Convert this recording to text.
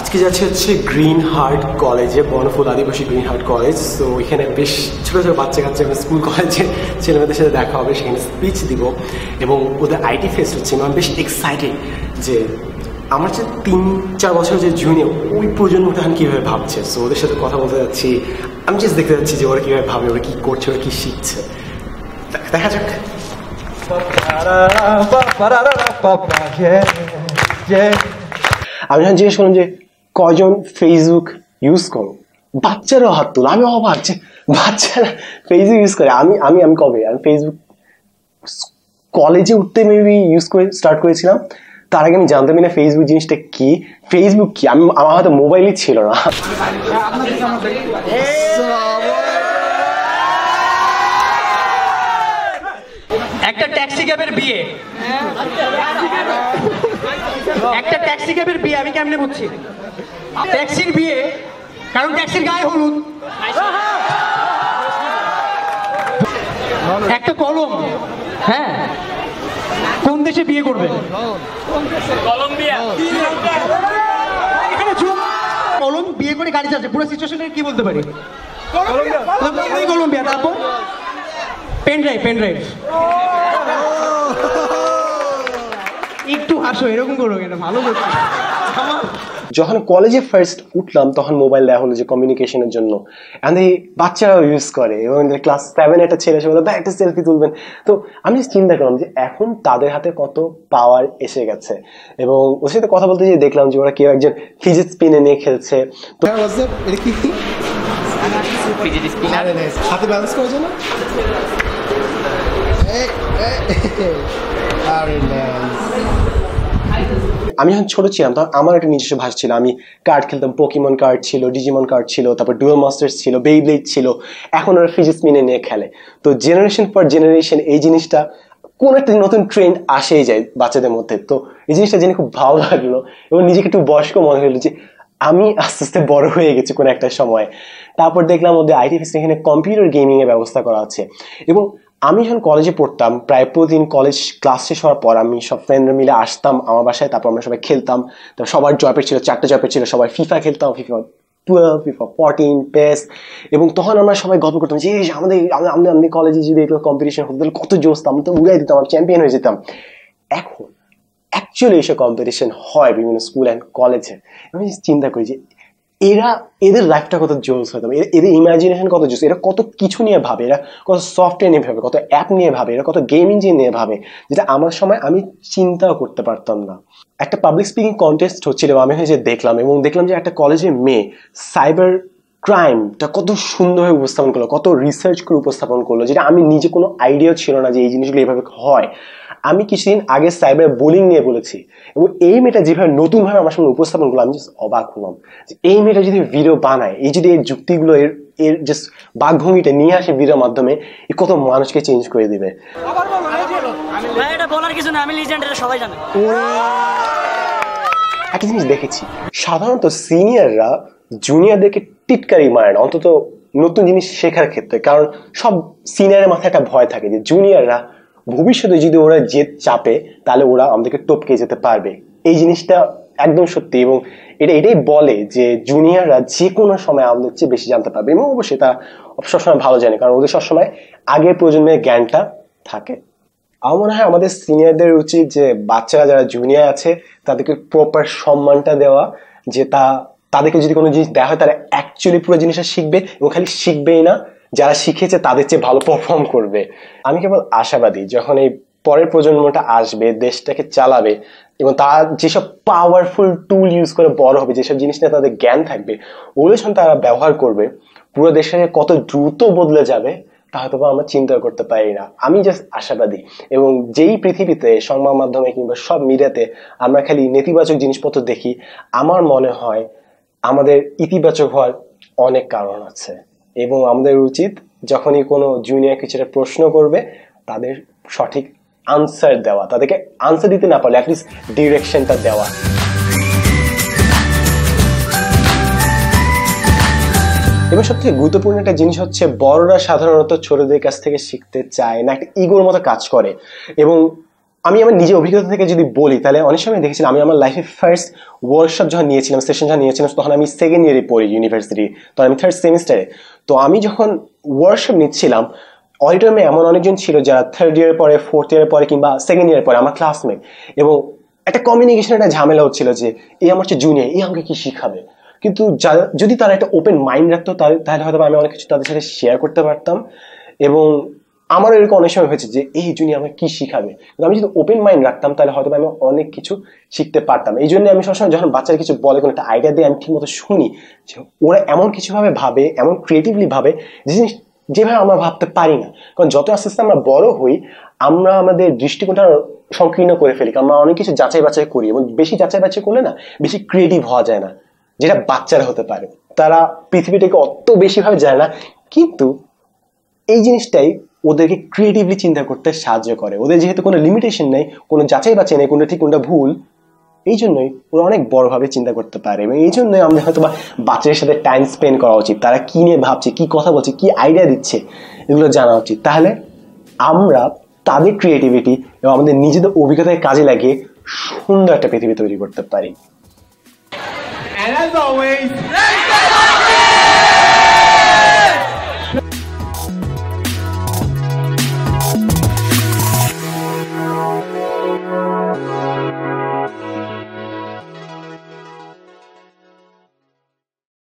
আজকে যাচ্ছে হচ্ছে গ্রিন হার্ট কলেজে, বনফুল আদিবাসী গ্রিন হার্ট কলেজ। তো এখানে বেশ ছোটো ছোটো বাচ্চা কাচ্চা এবং স্কুল কলেজে ছেলেমেয়েদের সাথে দেখা হবে, সেখানে স্পিচ দিব এবং ওদের আইটি ফেস্ট হচ্ছে। আমি বেশ এক্সাইটেড যে আমার যে 3-4 বছর যে জুনিয়র, ওই প্রজন্মটা এখন কীভাবে ভাবছে। সো ওদের সাথে কথা বলতে যাচ্ছি, আমি জাস্ট দেখতে যাচ্ছি যে ওরা কীভাবে ভাবে, ওরা কী করছে, ওরা কী শিখছে। দেখা যাক। আমি যখন জিজ্ঞেস করলাম যে কজন ফেসবুক ইউজ করো, বাচ্চারাও হাত তোলো। আমি অবাক যে বাচ্চারা ফেসবুক ইউজ করে। আমি আমি আমি কবে আমি ফেসবুক কলেজে উঠতে মেবি ইউজ করে স্টার্ট করেছিলাম। তার আগে আমি জানতামই না ফেসবুক জিনিসটা কি, ফেসবুক কি। আমার হাতে মোবাইলই ছিল না। একটা ট্যাক্সি ক্যাবের বিয়ে, একটা ট্যাক্সি ক্যাবের বিয়ে আমি কেমনে বুঝছি? ট্যাক্সির বিয়ে, কারণ ট্যাক্সির গায়ে হলুদ। একটা কলম, হ্যাঁ, কোন দেশে বিয়ে করবে? কলম্বিয়া। এখানে কলম বিয়ে করে গাড়ি চালাচ্ছে, পুরো সিচুয়েশনটা কি বলতে পারি? কলম্বিয়া। তারপর পেন ড্রাইভ, পেন ড্রাইভ। একটু হাসো, এরকম করো কেন? ভালো করছো। যখন কলেজে ফার্স্ট উঠলাম তখন মোবাইল দেওয়া হলো যে কমিউনিকেশনের জন্য, এন্ড এই বাচ্চারাও ইউজ করে। এবং ক্লাস 7 একটা ছেলে এসে বলে ভাই একটা সেলফি তুলবেন। তো আমি চিন্তা করলাম যে এখন তাদের হাতে কত পাওয়ার এসে গেছে। এবং ওর সাথে কথা বলতে গিয়ে দেখলাম যে ওরা কেউ একজন ফিজিট স্পিনে নিয়ে খেলছে। তো হাতে ব্যালেন্স করেছে না? আমি যখন ছোট ছিলাম তখন আমার একটা নিজস্ব ভাষা ছিল। আমি কার্ড খেলতাম, পোকিমন কার্ড ছিল, ডিজিমন কার্ড ছিল, তারপর ডুয়েল মাস্টার্স ছিল, বেইব্লেড ছিল। এখন ওরা ফিজিক্স মিনে নিয়ে খেলে। তো জেনারেশন পর জেনারেশন এই জিনিসটা কোন একটা নতুন ট্রেন্ড আসেই যায় বাচ্চাদের মধ্যে। তো এই জিনিসটা জেনে খুব ভালো লাগলো এবং নিজেকে একটু বয়স্ক মনে হলো যে আমি আস্তে আস্তে বড় হয়ে গেছি কোনো একটা সময়। তারপর দেখলাম ওদের আইটি ফেস্ট এখানে কম্পিউটার গেমিং এর ব্যবস্থা করা আছে। এবং আমি যখন কলেজে পড়তাম প্রায় প্রতিদিন কলেজ ক্লাস শেষ হওয়ার পর আমি সব ফ্রেন্ডরা মিলে আসতাম আমার বাসায়। তারপর আমরা সবাই খেলতাম। তারপর সবার জয়পেট ছিল, 4টা জয়পেট ছিল। সবাই ফিফা খেলতাম, FIFA 12, FIFA 14, PES। এবং তখন আমরা সবাই গল্প করতাম যে আমাদের কলেজে যদি এগুলো কম্পিটিশন হতো তাহলে কত জোশ, আমরা তো উড়াই দিতাম, আমরা চ্যাম্পিয়ন হয়ে যেতাম। এখন অ্যাকচুয়ালি এসব কম্পিটিশন হয় বিভিন্ন স্কুল অ্যান্ড কলেজে। আমি চিন্তা করি যে এদের লাইফটা কত জোস হতো, এদের ইমাজিনেশন কত জোস, এরা কত কিছু নিয়ে ভাবে, এরা কত সফটওয়্যার নিয়ে ভাবে, কত অ্যাপ নিয়ে ভাবে, এরা কত গেম ইঞ্জিন নিয়ে ভাবে, যেটা আমার সময় আমি চিন্তাও করতে পারতাম না। একটা পাবলিক স্পিকিং কন্টেস্ট হচ্ছিল, আমি হয়েছে দেখলাম এবং দেখলাম যে একটা কলেজের মেয়ে সাইবার ক্রাইমটা কত সুন্দরভাবে উপস্থাপন করলো, কত রিসার্চ করে উপস্থাপন করলো, যেটা আমি নিজে কোনো আইডিয়া ছিল না যে এই জিনিসগুলো এইভাবে হয়। আমি কিছুদিন আগে সাইবার বুলিং নিয়ে বলেছি এবং এই মেয়েটা যেভাবে নতুনভাবে আমার সামনে উপস্থাপন করলো আমি জাস্ট অবাক হলাম যে এই মেয়েটা যদি ভিডিও বানায়, এই যদি এর যুক্তিগুলো এর জাস্ট বাকভঙ্গিটা নিয়ে আসে ভিডিওর মাধ্যমে, এ কত মানুষকে চেঞ্জ করে দিবে। একটা জিনিস দেখেছি, সাধারণত সিনিয়ররা জুনিয়রদেরকে টিটকারি মারে না, অন্তত নতুন জিনিস শেখার ক্ষেত্রে। কারণ সব সিনিয়রের মাথায় একটা ভয় থাকে যে জুনিয়ররা ভবিষ্যতে যদি ওরা জেদ চাপে তাহলে ওরা আমাদেরকে টপকে যেতে পারবে। এই জিনিসটা একদম সত্যি এবং এটাই বলে যে জুনিয়ররা যে কোনো সময় আমাদের চেয়ে বেশি জানতে পারবে এবং অবশ্যই তারা সবসময় ভালো জানে, কারণ ওদের সবসময় আগের প্রজন্মের জ্ঞানটা থাকে। আমার মনে হয় আমাদের সিনিয়রদের উচিত যে বাচ্চারা যারা জুনিয়র আছে তাদেরকে প্রপার সম্মানটা দেওয়া, যে তাদেরকে যদি কোনো জিনিস দেওয়া হয় তারা অ্যাকচুয়ালি পুরো জিনিসটা শিখবে এবং খালি শিখবেই না, যারা শিখেছে তাদের চেয়ে ভালো পারফর্ম করবে। আমি কেবল আশাবাদী যখন এই পরের প্রজন্মটা আসবে, দেশটাকে চালাবে এবং তারা যেসব পাওয়ারফুল টুল ইউজ করে বড় হবে, যেসব জিনিস নিয়ে তাদের জ্ঞান থাকবে, ওগুলো যখন তারা ব্যবহার করবে, পুরো দেশটাকে কত দ্রুত বদলে যাবে তা হয়তো আমরা চিন্তা করতে পারি না। আমি জাস্ট আশাবাদী। এবং যেই পৃথিবীতে সংবাদ মাধ্যমে কিংবা সব মিডিয়াতে আমরা খালি নেতিবাচক জিনিসপত্র দেখি, আমার মনে হয় আমাদের ইতিবাচক হওয়ার অনেক কারণ আছে এবং আমাদের উচিত যখনই কোনো জুনিয়র কিছুটা প্রশ্ন করবে তাদের সঠিক আনসার দেওয়া, তাদেরকে আনসার দিতে না পারলে অ্যাটলিস্ট ডিরেকশনটা দেওয়া। এবং সবথেকে গুরুত্বপূর্ণ একটা জিনিস হচ্ছে বড়রা সাধারণত ছোটদের কাছ থেকে শিখতে চায় না, একটা ইগোর মতো কাজ করে। এবং আমি আমার নিজের অভিজ্ঞতা থেকে যদি বলি তাহলে অনেক সময় দেখেছিলাম, আমি আমার লাইফে ফার্স্ট ওয়ার্কশপ যখন নিয়েছিলাম, সেশন যখন নিয়েছিলাম, তখন আমি সেকেন্ড ইয়ারে পড়ি ইউনিভার্সিটি, তখন আমি 3rd সেমিস্টারে। তো আমি যখন ওয়ার্কশপ নিচ্ছিলাম, অডিটোরিয়ামে এমন অনেকজন ছিল যারা 3rd ইয়ারের পরে, 4th ইয়ারের পরে কিংবা 2nd ইয়ারের পরে আমার ক্লাসমেট, এবং একটা কমিউনিকেশনের একটা ঝামেলা হচ্ছিল যে এই আমার হচ্ছে জুনিয়র, এই আমাকে কি শিখাবে। কিন্তু যদি তারা একটা ওপেন মাইন্ড রাখতো তাহলে হয়তো আমি অনেক কিছু তাদের সাথে শেয়ার করতে পারতাম। এবং আমারও এরকম অনেক সময় হয়েছে যে এই জুনিয়র আমাকে কি শিখাবে, কিন্তু আমি যদি ওপেন মাইন্ড রাখতাম তাহলে হয়তো আমি অনেক কিছু শিখতে পারতাম। এই জন্য আমি সবসময় যখন বাচ্চারা কিছু বলে, কোনো একটা আইডিয়া দিয়ে, আমি ঠিক মতো শুনি যে ওরা এমন কিছুভাবে ভাবে, এমন ক্রিয়েটিভলি ভাবে যেভাবে আমরা ভাবতে পারি না। কারণ যত আস্তে আস্তে আমরা বড় হই, আমরা আমাদের দৃষ্টিকোণটা সংকীর্ণ করে ফেলি, কারণ আমরা অনেক কিছু যাচাই বাছাই করি, এবং বেশি যাচাই বাছাই করলে না বেশি ক্রিয়েটিভ হওয়া যায় না, যেটা বাচ্চারা হতে পারে। তারা পৃথিবীটাকে অত বেশি ভাবে জানে না, কিন্তু এই জিনিসটাই ওদেরকে ক্রিয়েটিভলি চিন্তা করতে সাহায্য করে। ওদের যেহেতু কোনো লিমিটেশন নেই, কোনো যাচাই বাছাই নেই, কোনটা ঠিক কোনটা ভুল, এই জন্যই ওরা অনেক বড়ভাবে চিন্তা করতে পারে। এবং এই জন্যই আমরা হয়তো বা বাচ্চাদের সাথে টাইম স্পেন্ড করা উচিত, তারা কি নিয়ে ভাবছে, কি কথা বলছে, কি আইডিয়া দিচ্ছে, এগুলো জানা উচিত। তাহলে আমরা তাদের ক্রিয়েটিভিটি এবং আমাদের নিজেদের অভিজ্ঞতায় কাজে লাগিয়ে সুন্দর একটা পৃথিবী তৈরি করতে পারি। And as always,